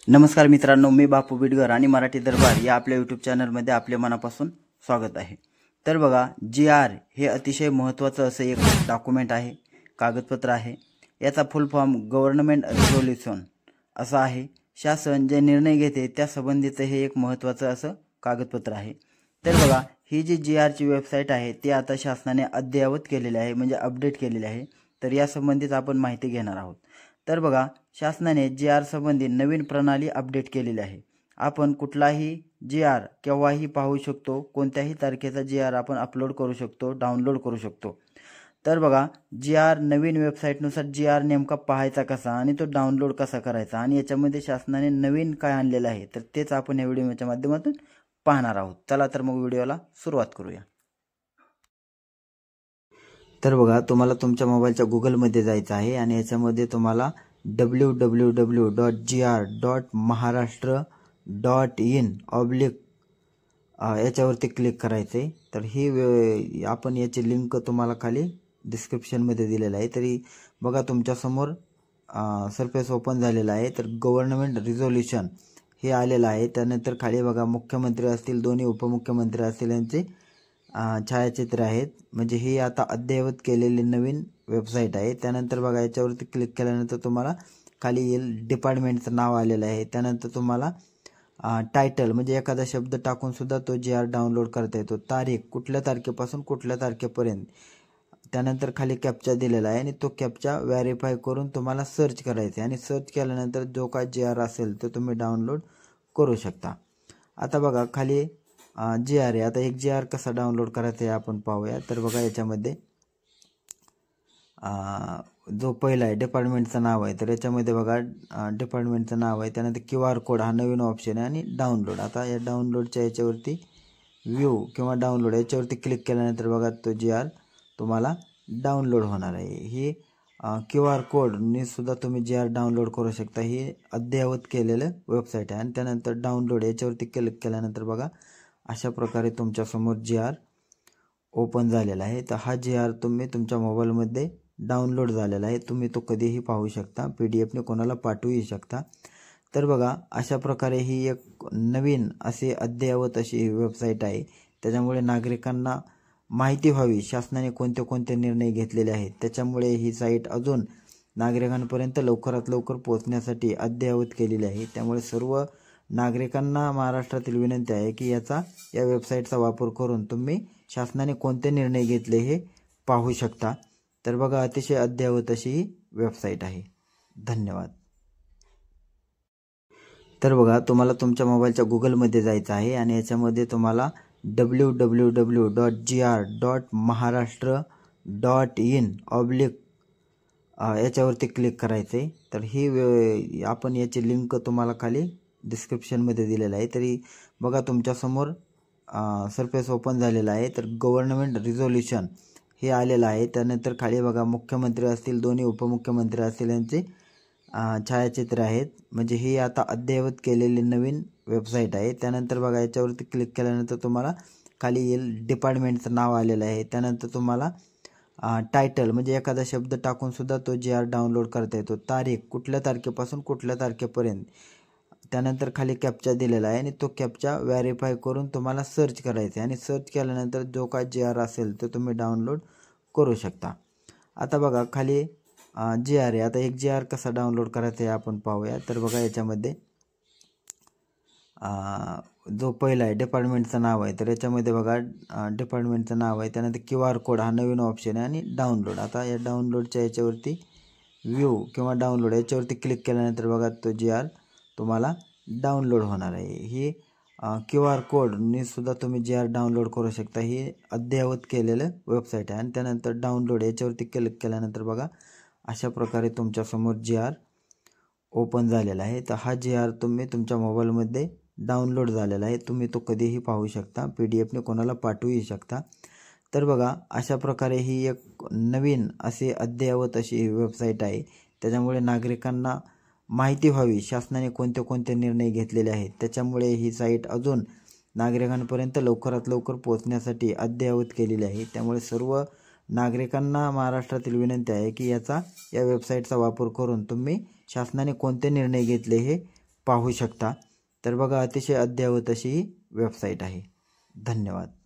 नमस्कार मित्रांनो, मी बापू बिडगर आणि मराठी दरबार या आपल्या यूट्यूब चॅनलमध्ये आपले मनापासून स्वागत आहे। तर बघा, GR हे अतिशय महत्त्वाचं असं एक डॉक्युमेंट आहे, कागदपत्र आहे। याचा फुल फॉर्म गव्हर्नमेंट रिझोल्यूशन असा आहे। शासन जे निर्णय घेते त्या संबंधित हे एक महत्त्वाचं असं कागदपत्र आहे। तर बघा, ही जी GR ची वेबसाईट आहे ती आता शासनाने अद्ययावत केलेली आहे, म्हणजे अपडेट केलेली आहे। तर या संबंधित आपण माहिती घेणार आहोत। तर बघा, शासनाने GR संबंधी नवीन प्रणाली अपडेट केलेली आहे। आपण कुठलाही GR केव्हाही पाहू शकतो, कोणत्याही तारखेचा GR आपण अपलोड करू शकतो, डाउनलोड करू शकतो। तर बघा, GR नवीन वेबसाईटनुसार GR नेमका पाहायचा कसा आणि तो डाउनलोड कसा करायचा आणि याच्यामध्ये शासनाने नवीन काय आणलेलं आहे, तर तेच आपण या व्हिडिओच्या माध्यमातून पाहणार आहोत। चला तर मग व्हिडिओला सुरुवात करूया। तर बघा, तुम्हाला तुमच्या मोबाईलच्या गुगलमध्ये जायचं आहे आणि याच्यामध्ये तुम्हाला www.gr.maharashtra.in/ याच्यावरती क्लिक करायचे। तर ही आपण याची लिंक तुम्हाला खाली डिस्क्रिप्शनमध्ये दिलेलं आहे। तरी बघा, तुमच्या समोर सरफेस ओपन झालेला आहे। तर गव्हर्नमेंट रिझोल्यूशन हे आलेलं आहे। त्यानंतर खाली बघा, मुख्यमंत्री असतील, दोन्ही उपमुख्यमंत्री असतील यांचे छायाचित्र आहेत। म्हणजे ही आता अद्ययावत केलेली नवीन वेबसाईट आहे। त्यानंतर बघा, याच्यावरती क्लिक केल्यानंतर तुम्हाला खाली येईल डिपार्टमेंटचं नाव आलेलं आहे। त्यानंतर तुम्हाला टायटल म्हणजे एखादा शब्द टाकून सुद्धा तो GR डाउनलोड करता येतो। तारीख कुठल्या तारखेपासून कुठल्या तारखेपर्यंत, त्यानंतर खाली कॅप्चा दिलेला आहे आणि तो कॅप्चा व्हेरीफाय करून तुम्हाला सर्च करायचा आहे आणि सर्च केल्यानंतर जो काय GR असेल तो तुम्ही डाउनलोड करू शकता। आता बघा, खाली GR आहे। आता एक GR कसा डाउनलोड करायचा आहे आपण पाहूया। तर बघा, याच्यामध्ये जो पहिला आहे डिपार्टमेंटचं नाव आहे, तर याच्यामध्ये बघा डिपार्टमेंटचं नाव आहे। त्यानंतर QR कोड हा नवीन ऑप्शन आहे आणि डाउनलोड। आता या डाउनलोडच्या याच्यावरती व्ह्यू किंवा डाउनलोड याच्यावरती क्लिक केल्यानंतर बघा, तो GR तुम्हाला डाउनलोड होणार आहे। ही QR कोडने सुद्धा तुम्ही GR डाउनलोड करू शकता। ही अद्ययावत केलेलं वेबसाईट आहे। आणि त्यानंतर डाउनलोड याच्यावरती क्लिक केल्यानंतर बघा, अशा प्रकारे तुमच्या समोर GR ओपन झालेला आहे। तर हा GR तुम्ही तुमच्या मोबाईलमध्ये डाउनलोड झालेला आहे। तुम्ही तो कधीही पाहू शकता, PDF ने कोणाला पाठवूही शकता। तर बघा, अशा प्रकारे ही एक नवीन असे अद्ययावत अशी वेबसाईट आहे। त्याच्यामुळे नागरिकांना माहिती व्हावी शासनाने कोणते कोणते निर्णय घेतलेले आहेत, त्याच्यामुळे ही साईट अजून नागरिकांपर्यंत लवकरात लवकर पोहोचण्यासाठी अद्ययावत केलेली आहे। त्यामुळे सर्व नागरिकांना महाराष्ट्रातील विनंती आहे की या वेबसाईटचा वापर करून तुम्ही शासनाने कोणते निर्णय घेतले हे पाहू शकता। तर बघा, अतिशय अद्ययावत अशी ही वेबसाईट आहे। धन्यवाद। तर बघा, तुम्हाला तुमच्या मोबाईलच्या गुगलमध्ये जायचं आहे आणि याच्यामध्ये तुम्हाला www.gr.maharashtra.in/ याच्यावरती क्लिक करायचे। तर ही आपण याची लिंक तुम्हाला खाली डिस्क्रिप्शनमध्ये दिलेलं आहे। तरी बघा, तुमच्या समोर सरफेस ओपन झालेला आहे। तर गव्हर्नमेंट रिझोल्यूशन हे आलेलं आहे। त्यानंतर खाली बघा, मुख्यमंत्री असतील, दोन्ही उपमुख्यमंत्री असतील यांचे छायाचित्र आहेत। म्हणजे ही आता अद्ययावत केलेली नवीन वेबसाईट आहे। त्यानंतर बघा, याच्यावरती क्लिक केल्यानंतर तुम्हाला खाली येईल डिपार्टमेंटचं नाव आलेलं आहे। त्यानंतर तुम्हाला टायटल म्हणजे एखादा शब्द टाकून सुद्धा तो GR डाउनलोड करता येतो। तारीख कुठल्या तारखेपासून कुठल्या तारखेपर्यंत, त्यानंतर खाली कॅप्चा दिलेला आहे आणि तो कॅप्चा व्हेरीफाय करून तुम्हाला सर्च करायचा आहे आणि सर्च केल्यानंतर जो काय GR असेल तो तुम्ही डाउनलोड करू शकता। आता बघा, खाली GR आहे। आता एक GR कसा डाउनलोड करायचा आहे आपण पाहूया। तर बघा, याच्यामध्ये जो पहिला आहे डिपार्टमेंटचं नाव आहे, तर याच्यामध्ये बघा डिपार्टमेंटचं नाव आहे। त्यानंतर QR कोड हा नवीन ऑप्शन आहे आणि डाउनलोड। आता या डाउनलोडच्या याच्यावरती व्ह्यू किंवा डाउनलोड याच्यावरती क्लिक केल्यानंतर बघा, तो GR तुम्हाला डाउनलोड होणार आहे। ही QR कोडने सुद्धा तुम्ही GR डाउनलोड करू शकता। ही अद्ययावत केलेलं वेबसाईट आहे। आणि त्यानंतर डाउनलोड याच्यावरती क्लिक केल्यानंतर बघा, अशा प्रकारे तुमच्या समोर GR ओपन झालेला आहे। तर हा GR तुम्ही तुमच्या मोबाईलमध्ये डाउनलोड झालेला आहे। तुम्ही तो कधीही पाहू शकता, PDF ने कोणाला पाठवूही शकता। तर बघा, अशा प्रकारे ही एक नवीन असे अद्ययावत अशी वेबसाईट आहे। त्याच्यामुळे नागरिकांना माहिती व्हावी शासनाने कोणते कोणते निर्णय घेतलेले आहेत, त्याच्यामुळे ही साईट अजून नागरिकांपर्यंत लवकरात लवकर पोहोचण्यासाठी अद्ययावत केलेली आहे। त्यामुळे सर्व नागरिकांना महाराष्ट्रातील विनंती आहे की या वेबसाईटचा वापर करून तुम्ही शासनाने कोणते निर्णय घेतले हे पाहू शकता. तर बघा, अतिशय अद्ययावत अशी वेबसाईट आहे. धन्यवाद.